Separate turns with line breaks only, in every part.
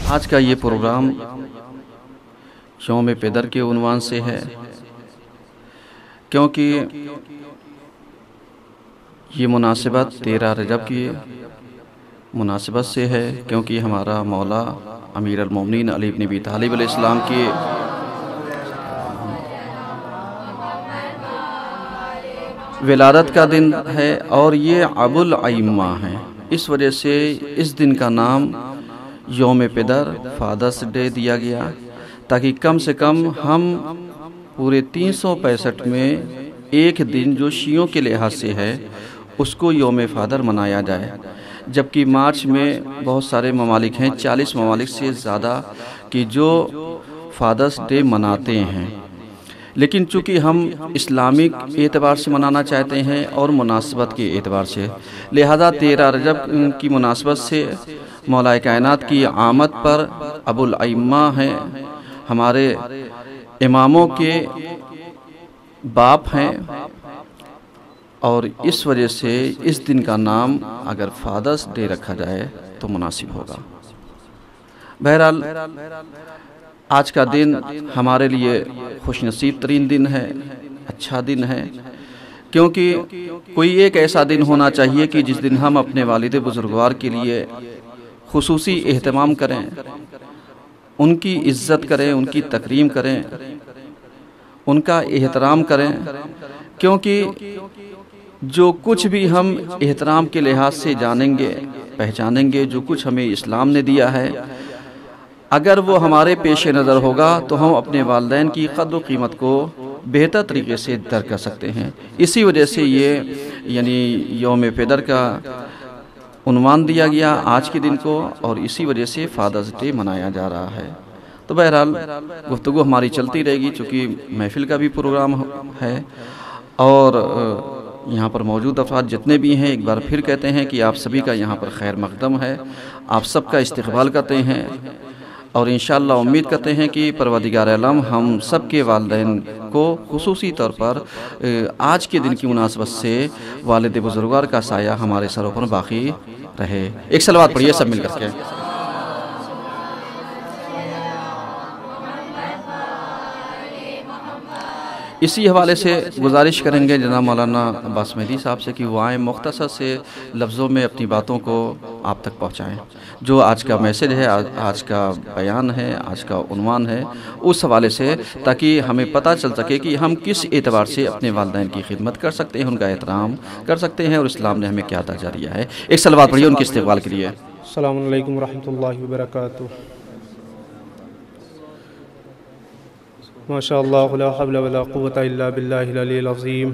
आज का ये प्रोग्राम यौम पैदर के उन्वान से है, क्योंकि ये मुनासिबत 13 रजब की मुनासिबत से है, क्योंकि हमारा मौला अमीर अल मोमिनीन अली इब्न अबी तालिब अलैहिस्सलाम की विलादत का दिन है और ये अबुल अइम्मा है। इस वजह से इस दिन का नाम यौम पैदर फादर्स डे दिया गया, ताकि कम से कम हम पूरे 365 में एक दिन जो शियों के लिहाज से है उसको यौम फादर मनाया जाए। जबकि मार्च में बहुत सारे ममालिक हैं, 40 ममालिक से ज़्यादा कि जो फादर्स डे मनाते हैं, लेकिन चूँकि हम इस्लामिक एतबार से मनाना चाहते हैं और मुनासबत के एतबार से, लिहाजा 13 रजब की मुनासबत से मौला कायनात की आमद पर अबुल अइम्मा हैं, हमारे इमामों के बाप हैं, और इस वजह से इस दिन का नाम अगर फादर्स डे रखा जाए तो मुनासिब होगा। बहरहाल आज का दिन हमारे लिए खुशनसीब तरीन दिन है, अच्छा दिन है, क्योंकि कोई एक ऐसा दिन होना चाहिए कि जिस दिन हम अपने वालिद बुजुर्गवार के लिए खुसूसी एहतमाम करें, उनकी इज़्ज़त करें, उनकी तकरीम करें, उनका एहतराम करें, क्योंकि जो कुछ भी हम एहतराम के लिहाज से जानेंगे, पहचानेंगे, जो कुछ हमें इस्लाम ने दिया है, अगर वो हमारे पेश नज़र होगा तो हम अपने वालिदैन की क़द्र व कीमत को बेहतर तरीके से दर्क कर सकते हैं। इसी वजह से ये यानी यौम पैदर का उन्वान दिया गया आज के दिन को, और इसी वजह से फादर्स डे मनाया जा रहा है। तो बहरहाल गुफ्तगू हमारी चलती रहेगी, चूँकि महफिल का भी प्रोग्राम है, और यहाँ पर मौजूद अफराद जितने भी हैं, एक बार फिर कहते हैं कि आप सभी का यहाँ पर खैर मक़दम है, आप सबका इस्तक़बाल करते हैं, और इंशाअल्लाह उम्मीद करते हैं कि परवरदिगार आलम हम सब के वालिदैन को खुसूसी तौर पर आज के दिन की मुनासबत से वालिद बुजुर्गवार का साया हमारे सरों पर बाकी रहे। एक सलवात पढ़िए सब मिल करके। इसी हवाले से गुजारिश करेंगे जनाब मौलाना अब्बास मेहदी साहब से कि वो आएँ, मुख्तसर से लफ्ज़ों में अपनी बातों को आप तक पहुँचाएँ। जो आज का मैसेज है, आज का बयान है, आज का उन्वान है, उस हवाले से, ताकि हमें पता चल सके कि हम किस एतबार से अपने वालिदैन की खिदमत कर सकते हैं, उनका एहतराम कर सकते हैं, और इस्लाम ने हमें क्या दर्जा दिया है। एक सलवात पढ़िए उनके इस्तक़बाल के लिए।
अस्सलामु अलैकुम व रहमतुल्लाहि व बरकातुहू। माशाअल्लाह ला हौला वला कुव्वता इल्ला बिल्लाहिल अलिय्यिल अज़ीम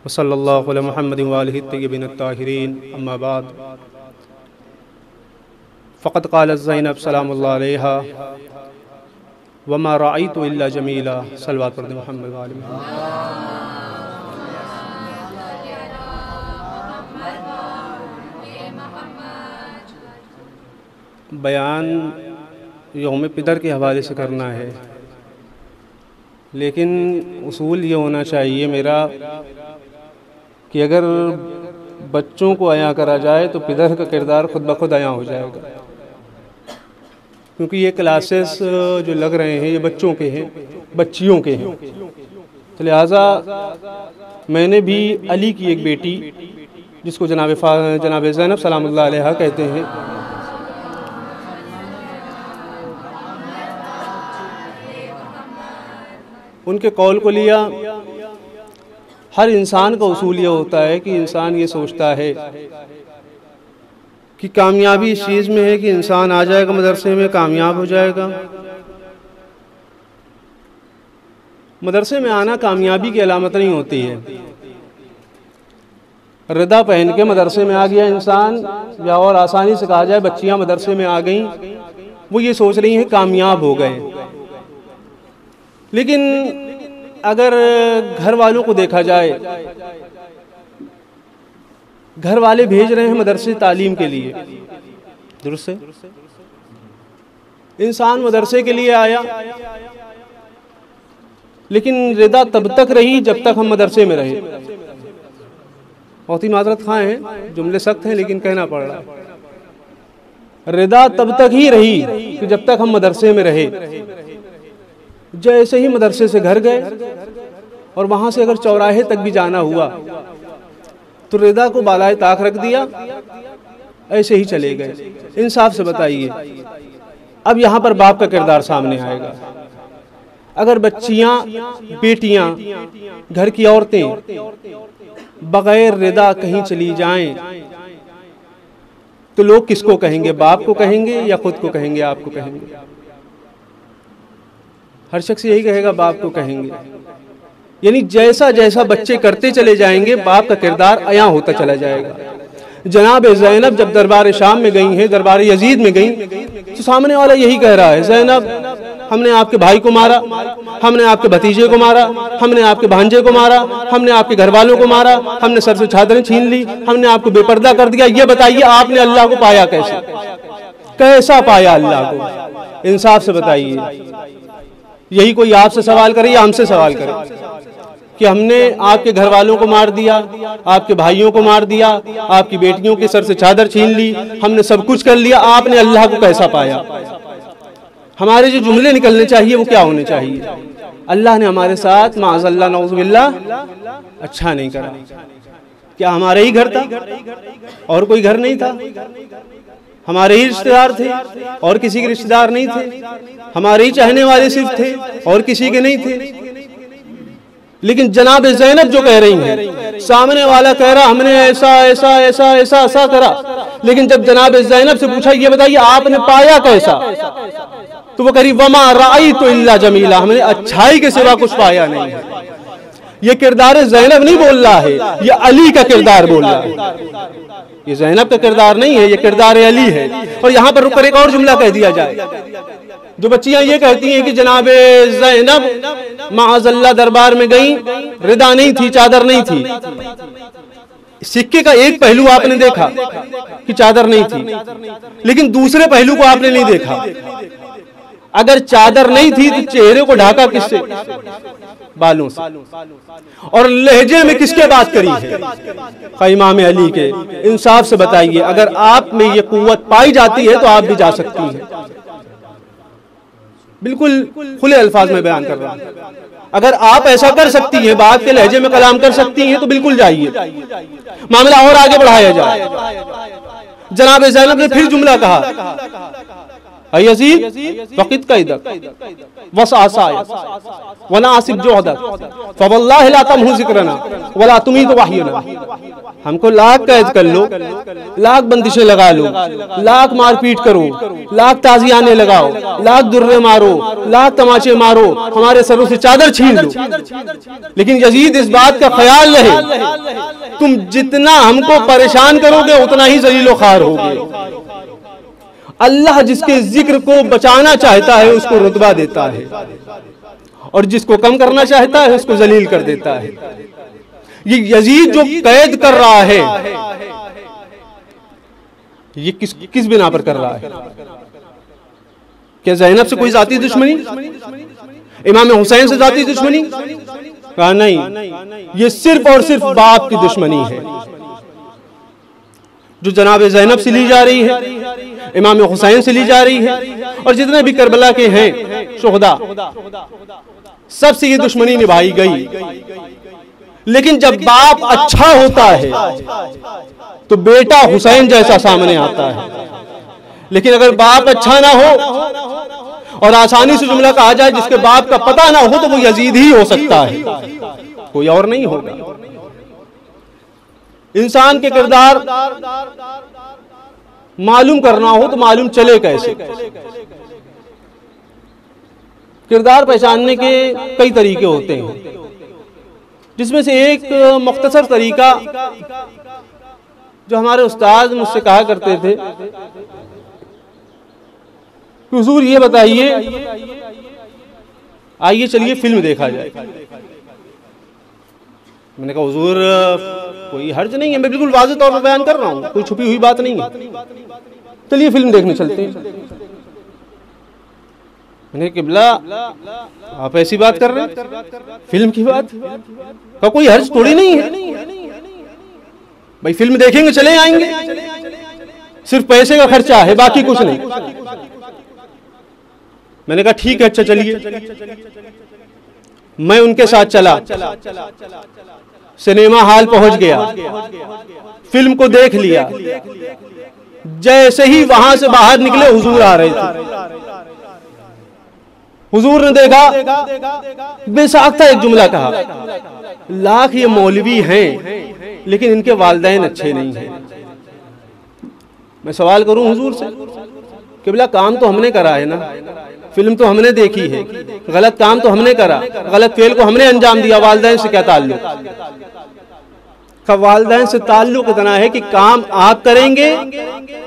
व सल्लल्लाहु अला मुहम्मदिन व आलिहि तय्यबीन अत्ताहिरीन, अम्मा बाद। फ़क़द क़ालत ज़ैनब सलामुल्लाह अलैहा व मा रअयतु इल्ला जमीला। सल्लल्लाहु अलैहि मुहम्मद व आलि मुहम्मद। बयान यौम पैदर के हवाले से करना है, लेकिन उसूल ये होना चाहिए मेरा कि अगर बच्चों को आया करा जाए तो पैदर का किरदार खुद ब खुद आया हो जाएगा, क्योंकि ये क्लासेस जो लग रहे हैं ये बच्चों के हैं, बच्चियों के हैं। तो लिहाजा मैंने भी अली की एक बेटी, जिसको जनाब ज़ैनब सलामुल्लाह अलैहा कहते हैं, उनके कौल को लिया। हर इंसान का उसूल ये होता है कि इंसान ये सोचता है कि कामयाबी इस चीज़ में है कि इंसान आ जाएगा मदरसे में, कामयाब हो जाएगा। मदरसे में आना कामयाबी की अलामत नहीं होती है। रिदा पहन के मदरसे में आ गया इंसान, या और आसानी से कहा जाए बच्चियां मदरसे में आ गईं, वो ये सोच रही हैं कामयाब हो गए। लेकिन अगर घर वालों को देखा जाए, घर वाले भेज रहे हैं मदरसे तालीम के लिए, दुरुस्त है, इंसान मदरसे के लिए आया, लेकिन रिदा तब तक रही जब तक हम मदरसे में रहे। बहुत ही माजरत खां हैं, जुमले सख्त हैं लेकिन कहना पड़ रहा है। रिदा तब तक ही रही कि जब तक हम मदरसे में रहे। जैसे ही मदरसे से घर गए और वहां से अगर चौराहे तक भी जाना हुआ तो रिदा को बालाए ताक रख दिया, ऐसे ही चले गए। इंसाफ से बताइए, अब यहाँ पर बाप का किरदार सामने आएगा। अगर बच्चियां, बेटियां, घर की औरतें बगैर रिदा कहीं चली जाएं तो लोग किसको कहेंगे? बाप को कहेंगे या खुद को कहेंगे, आपको कहेंगे? हर शख्स यही कहेगा बाप को कहेंगे। यानी जैसा जैसा बच्चे करते चले जाएंगे बाप का किरदार अया होता चला जाएगा। जनाब ज़ैनब जब दरबार शाम में गई हैं, दरबार यजीद में गई, तो सामने वाला यही कह रहा है, ज़ैनब हमने आपके भाई को मारा, हमने आपके भतीजे को मारा, हमने आपके भांजे को मारा, हमने आपके घर वालों को मारा, हमने सर से चादरें छीन ली, हमने आपको बेपर्दा कर दिया। ये बताइए आपने अल्लाह को पाया कैसे? कैसा पाया अल्लाह को? इंसाफ से बताइए। यही कोई आपसे सवाल करे या हमसे सवाल करे कि हमने आपके घर वालों को मार दिया, आपके भाइयों को मार दिया, आपकी बेटियों के सर से चादर छीन ली, हमने सब कुछ कर लिया, आपने अल्लाह को कैसा पाया? हमारे जो जुमले निकलने चाहिए वो क्या होने चाहिए? अल्लाह ने हमारे साथ माअज़ल्लाह नऊज़ुबिल्लाह अच्छा नहीं करा। क्या हमारे ही घर था और कोई घर नहीं था? हमारे ही रिश्तेदार थे और किसी के रिश्तेदार नहीं थे? हमारे ही चाहने वाले सिर्फ थे और किसी के नहीं थे? लेकिन जनाब ज़ैनब जो कह रही हैं, सामने वाला कह रहा हमने ऐसा ऐसा ऐसा ऐसा ऐसा करा, लेकिन जब जनाब ज़ैनब से पूछा ये बताइए आपने पाया कैसा, तो वो करी वमा राई तो इल्ला जमीला, हमने अच्छाई के सिवा कुछ पाया नहीं है। ये किरदार ज़ैनब नहीं बोल रहा है, ये अली का किरदार बोल रहा है। ये ज़ैनब का किरदार नहीं है, ये किरदार अली है। और यहाँ पर रुक कर एक और जुमला कह दिया जाए। जो बच्चियां ये कहती हैं कि जनाबे ज़ैनब माअज़ल्लाह दरबार में गई, रिदा नहीं थी, चादर नहीं थी। सिक्के का एक पहलू आपने देखा कि चादर नहीं थी, लेकिन दूसरे पहलू को आपने नहीं देखा। अगर चादर नहीं थी तो चेहरे को ढाका किससे? बालों से। और लहजे में किसके बात करी है? इमाम अली के। इंसाफ से बताइए, अगर आप में ये कुव्वत पाई जाती है तो आप भी जा सकती हैं। बिल्कुल खुले अल्फाज में बयान कर रहा हूं। अगर आप ऐसा कर सकती हैं, बात के लहजे में कलाम कर सकती हैं, तो बिल्कुल जाइए, मामला और आगे बढ़ाया जाए। जनाब ज़ैनब ने फिर जुमला कहा, यज़ीद फ़क़िद कैदक वस आसाय वला आसिब जोहदक फ़वल्लाहि ला तमहु ज़िक्रना वला तुमीत वहयना। हमको लाख कैद कर लो, लाख बंदिशें लगा लो, लाख मारपीट करो, लाख ताज़ियाने लगाओ, लाख दुर्रे मारो, लाख तमाचे मारो, हमारे सरों से चादर छीन लो, लेकिन यज़ीद इस बात का ख्याल रहे तुम जितना हमको परेशान करोगे उतना ही ज़लीलो ख़ार होगे। अल्लाह जिसके जिक्र को बचाना चाहता है उसको रुतबा देता है, और जिसको कम करना चाहता है उसको जलील कर देता है। ये यजीद जो कैद कर रहा है, ये किस बिना पर कर रहा है? क्या ज़ैनब से कोई जाती दुश्मनी? इमाम हुसैन से जाती दुश्मनी? कहा नहीं, ये सिर्फ और सिर्फ बाप की दुश्मनी है जो जनाब ज़ैनब से ली जा रही है, इमाम हुसैन से ली जा रही है, और जितने भी करबला के हैं शुहदा, सबसे ये दुश्मनी निभाई गई। लेकिन जब बाप अच्छा होता है तो बेटा हुसैन जैसा सामने आता है, लेकिन अगर बाप अच्छा ना हो और आसानी से जुमला कहा जाए जिसके बाप का पता ना हो तो वो यजीद ही हो सकता है, कोई और नहीं होगा। इंसान के किरदार मालूम करना हो तो मालूम चले कैसे? किरदार पहचानने के कई तरीके होते हैं, जिसमें से एक मुख्तसर तरीका जो हमारे उस्ताद मुझसे कहा करते थे कि हुजूर ये बताइए, आइए चलिए फिल्म देखा जाए। मैंने कहा हुजूर कोई हर्ज नहीं है, मैं बिल्कुल वाज़ेह तौर पर बयान कर रहा हूँ, कोई छुपी हुई बात नहीं है, चलिए फिल्म देखने चलते हैं। मैंने किबला आप ऐसी बात कर रहे हैं, फिल्म की बात का कोई हर्ज थोड़ी नहीं है भाई, फिल्म देखेंगे चले आएंगे। सिर्फ पैसे का खर्चा है, बाकी कुछ नहीं। मैंने कहा ठीक है, अच्छा चलिए। मैं उनके साथ चला, सिनेमा हॉल पहुंच गया, फिल्म को देख लिया। जैसे ही वहां से बाहर निकले हुजूर आ रहे थे। हुजूर ने देखा, बेसाख्ता एक जुमला कहा, लाख ये मौलवी हैं लेकिन इनके वालिदैन अच्छे नहीं हैं। मैं सवाल करूं हुजूर से कि भला काम तो हमने करा है ना, फिल्म तो हमने देखी है, गलत काम तो हमने करा, गलत फेल को हमने अंजाम दिया, वालिदैन से क्या ताल्लुक? वालिदैन से ताल्लुक इतना है कि काम आप करेंगे,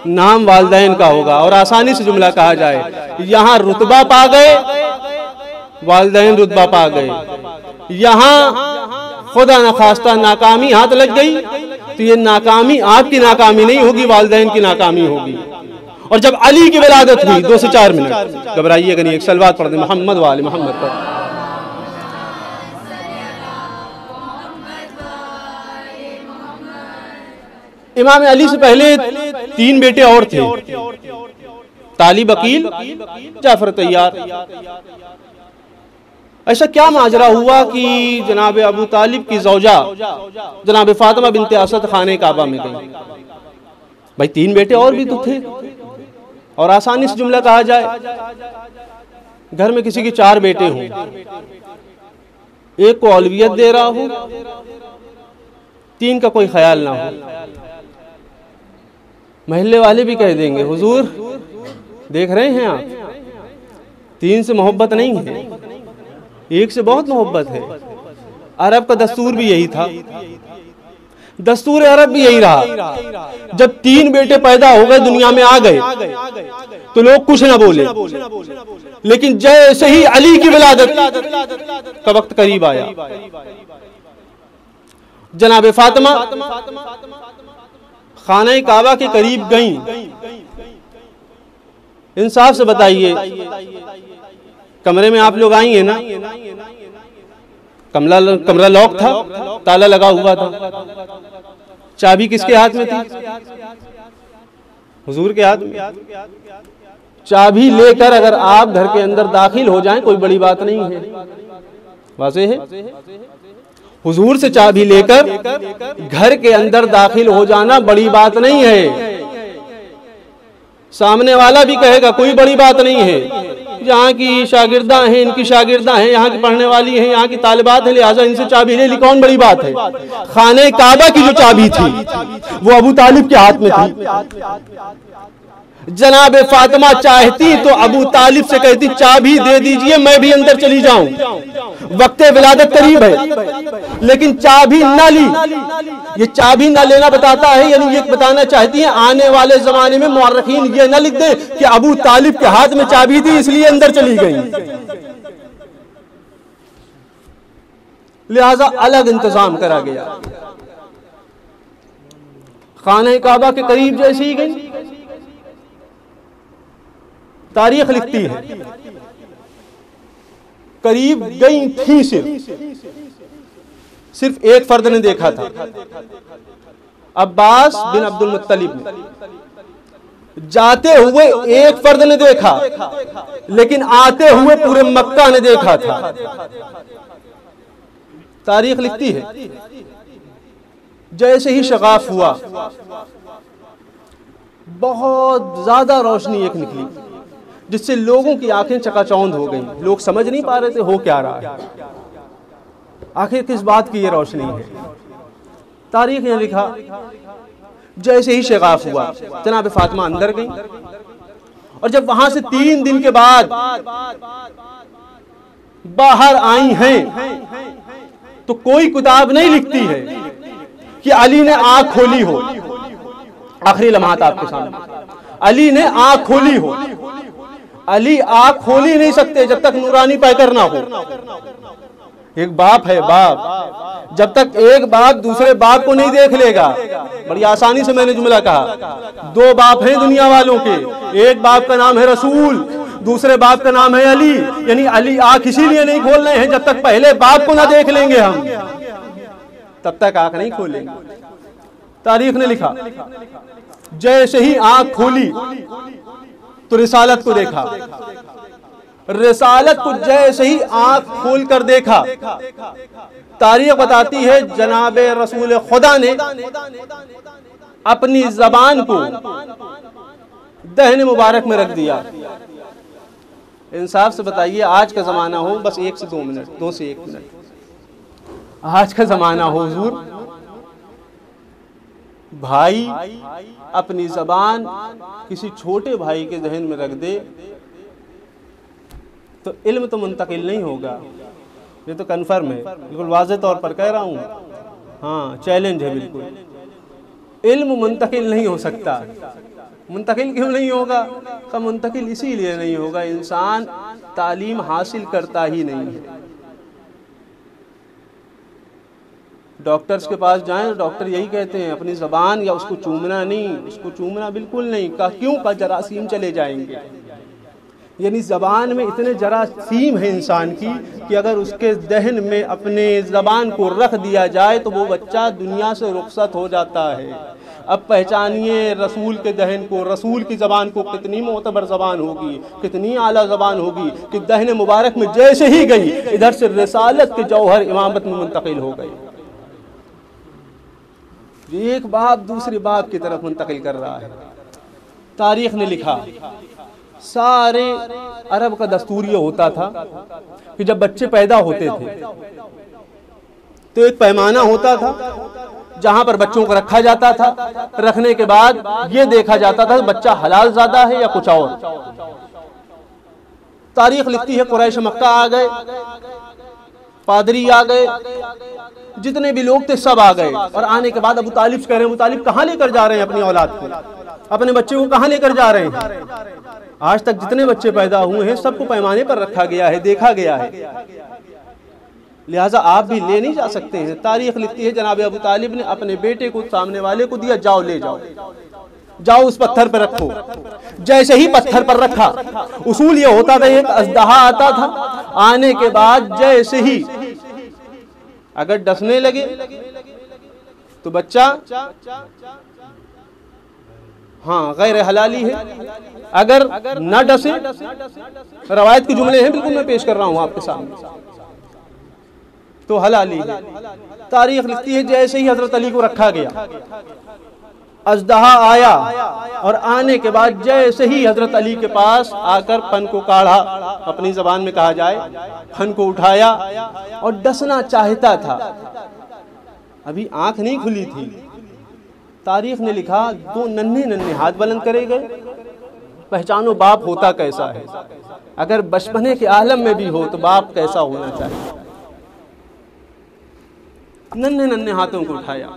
नाम वालिदैन का होगा। और आसानी से जुमला कहा जाए, यहां रुतबा पा गए, वालिदैन रुतबा पा गए। यहां खुदा न खास्ता नाकामी हाथ लग गई तो ये नाकामी आपकी नाकामी नहीं होगी, वालिदैन की नाकामी होगी। और जब अली की विलादत हुई, 2 से 4 मिनट घबराइएगा नहीं, एक सलवात पढ़ दे मोहम्मद वाले मोहम्मद पर। इमाम अली से पहले 3 बेटे और थे, तालिब, अकील, जाफर तैयार। ऐसा क्या माजरा हुआ कि जनाब अबू तालिब की ज़ौजा जनाब फातिमा बिनते असद खाने काबा में गई? भाई 3 बेटे और भी तो थे। और आसानी से जुमला कहा जाए, घर में किसी के 4 बेटे हों, एक को औलवियत दे रहा हो, 3 का कोई ख्याल ना हो, महल्ले वाले भी कह देंगे हुजूर देख रहे हैं आप, 3 से मोहब्बत नहीं है, 1 से बहुत मोहब्बत है। अरब का दस्तूर भी यही था, दस्तूर अरब भी यही रहा। जब 3 बेटे पैदा हो गए, दुनिया में आ गए, तो लोग कुछ ना बोले। लेकिन जैसे ही अली की विलादत का वक्त करीब आया, जनाब फातिमा खाने काबा के करीब गईं। इंसाफ से बताइए, कमरे में आप लोग आई हैं ना, कमरा लॉक था, ताला लगा हुआ था, चाबी किसके हाथ में थी? हुजूर के हाथ में। चाबी लेकर अगर आप घर के अंदर दाखिल हो जाएं, कोई बड़ी बात नहीं है, वाज़ेह है। हुजूर से चाबी लेकर घर के अंदर दाखिल हो जाना बड़ी बात नहीं है। सामने वाला भी कहेगा कोई बड़ी बात नहीं है, यहाँ की शागिर्दा हैं, इनकी शागिर्दा हैं, यहाँ की पढ़ने वाली हैं, यहाँ की तालिबात हैं, लिहाजा इनसे चाबी ले ली, कौन बड़ी बात है? खाने काबा की जो चाबी थी वो अबू तालिब के हाथ में थी। जनाब फातिमा चाहती तो अबू तालिब से कहती चाबी दे दीजिए, मैं भी अंदर चली जाऊं, वक्त विलादत करीब है। लेकिन चाबी ना ली। ये चाबी ना लेना बताता है, यानी ये बताना चाहती है आने वाले जमाने में मुअर्रिखीन ये ना लिख दे कि अबू तालिब के हाथ में चाबी थी इसलिए अंदर चली गई। लिहाजा अलग इंतजाम करा गया। खाने काबा के करीब जैसे ही गई, तारीख लिखती है करीब गई थी, सिर्फ एक फर्द ने देखा था, अब्बास बिन अब्दुल मुत्तलिब ने। जाते हुए एक फर्द ने देखा, लेकिन आते हुए पूरे मक्का ने देखा था। तारीख लिखती है जैसे ही शगाफ हुआ, बहुत ज्यादा रोशनी एक निकली जिससे लोगों की आंखें चकाचौंध हो गईं। लोग समझ नहीं पा रहे थे हो क्या रहा है, आखिर किस बात की ये रोशनी है। तारीख ने लिखा जैसे ही शगाफ हुआ, जनाब फातिमा अंदर गई, और जब वहां से 3 दिन के बाद बाहर आई हैं तो कोई किताब नहीं लिखती है कि अली ने आंख खोली हो। आखिरी लम्हात आपके सामने, अली ने आंख खोली हो। अली आंख खोल ही नहीं सकते जब तक नूरानी पैकर ना हो। एक बाप है, बाप, जब तक एक बाप दूसरे बाप को नहीं देख लेगा, बड़ी आसानी से मैंने जुमला कहा, 2 बाप हैं दुनिया वालों के, एक बाप का नाम है रसूल, दूसरे बाप का नाम है अली। यानी अली आंख इसीलिए नहीं खोल रहे हैं जब तक पहले बाप को ना देख लेंगे हम, तब तक आंख नहीं खोलेंगे। तारीख ने लिखा जैसे ही आंख खोली तो रिसालत को देखा। रिसालत को जैसे ही आंख खोल कर देखा, तारीख बताती है जनाब रसूल खुदा ने अपनी जबान को दहन मुबारक में रख दिया। इंसाफ से बताइए, आज का ज़माना हो, बस 1 से 2 मिनट, 2 से 1 मिनट, आज का ज़माना हो हुजूर, भाई अपनी ज़बान किसी छोटे भाई के दहन में रख दे तो इल्म तो मुंतकिल नहीं होगा। ये तो कन्फर्म है, बिल्कुल वाज़ेह तौर पर कह रहा हूँ। हाँ, चैलेंज है बिल्कुल। इल्म मुंतकिल नहीं हो सकता। मुंतकिल क्यों नहीं होगा? का मुंतकिल इसीलिए नहीं होगा, इंसान तालीम हासिल करता ही नहीं है। डॉक्टर्स के पास जाएं तो डॉक्टर यही कहते हैं, अपनी ज़बान या उसको चूमना नहीं, उसको चूमना बिल्कुल नहीं। का क्यों? का जरासीम चले जाएंगे। यानी ज़बान में इतने जरासीम है इंसान की कि अगर उसके दहन में अपने ज़बान को रख दिया जाए तो वो बच्चा दुनिया से रुखसत हो जाता है। अब पहचानिए रसूल के दहन को, रसूल की ज़बान को, कितनी मोतबर ज़बान होगी, कितनी आला ज़बान होगी कि दहन मुबारक में जैसे ही गई इधर से रिसालत के जौहर इमामत में मुंतकिल हो गई। एक बाप दूसरे बाप की तरफ मुंतकिल कर रहा है। तारीख ने लिखा, सारे अरब का दस्तूर ये होता था कि जब बच्चे पैदा होते थे तो एक पैमाना होता था जहां पर बच्चों को रखा जाता था। रखने के बाद ये देखा जाता था बच्चा हलाल ज़ादा है या कुछ और। तारीख लिखती है कुरैश मक्का आ गए, पादरी आ गए, जितने भी लोग थे सब आ गए। और आने के बाद अबू तालिब कह रहे हैं, अबू तालिब कहाँ लेकर जा रहे हैं अपनी औलाद को, अपने बच्चे को कहाँ लेकर जा रहे हैं? आज तक जितने बच्चे पैदा हुए हैं सबको पैमाने पर रखा गया है, देखा गया है, लिहाजा आप भी ले नहीं जा सकते हैं। तारीख लिखती है जनाब अबू तालिब ने अपने बेटे को सामने वाले को दिया, जाओ ले जाओ, जाओ उस पत्थर पर रखो। जैसे ही पत्थर पर रखा, उसूल ये होता था एक अजदहा आता था, आने के बाद जैसे ही अगर डसने लगे तो बच्चा हाँ गैर हलाली है, अगर न डसे, रवायत के जुमले हैं बिल्कुल मैं पेश कर रहा हूं आपके सामने, तो हलाली है। तारीख लिखती है जैसे ही हजरत अली को रखा गया, अजदहा आया और आने के बाद जैसे ही हजरत अली के पास आकर फन को काढ़ा, अपनी जबान में कहा जाए, फन को उठाया और डसना चाहता था, अभी आंख नहीं खुली थी। तारीख ने लिखा 2 नन्हे नन्हे हाथ बुलंद करे गए। पहचानो बाप होता कैसा है, अगर बचपने के आलम में भी हो तो बाप कैसा होना चाहिए। नन्हे नन्हे हाथों को उठाया,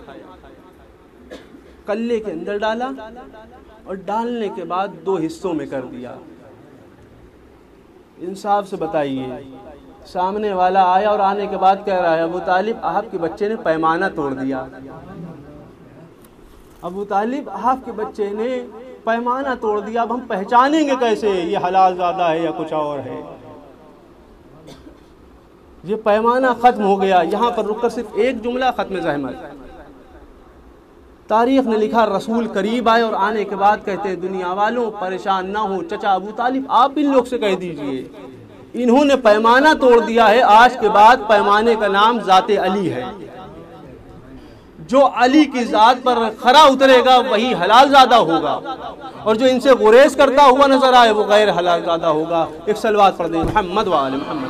कल्ले के अंदर डाला और डालने के बाद 2 हिस्सों में कर दिया। इंसाफ से बताइए, सामने वाला आया और आने के बाद कह रहा है अबू तालिब आपके बच्चे ने पैमाना तोड़ दिया। अबू तालिब आपके बच्चे ने पैमाना तोड़ दिया, अब हम पहचानेंगे कैसे ये हलाल ज़्यादा है या कुछ और है? ये पैमाना खत्म हो गया। यहाँ पर रुककर सिर्फ एक जुमला खत्म ज़हमत। तारीख ने लिखा रसूल करीब आए और आने के बाद कहते हैं दुनिया वालों परेशान ना हो, चचा अबू तालिब आप इन लोग से कह दीजिए इन्होंने पैमाना तोड़ दिया है, आज के बाद पैमाने का नाम ज़ाते अली है। जो अली की ज़ात पर खरा उतरेगा वही हलाल ज़्यादा होगा, और जो इनसे गुरेज करता हुआ नजर आए वो गैर हलाल ज़्यादा होगा। एक सलवात पढ़ दें मोहम्मद व आले मोहम्मद।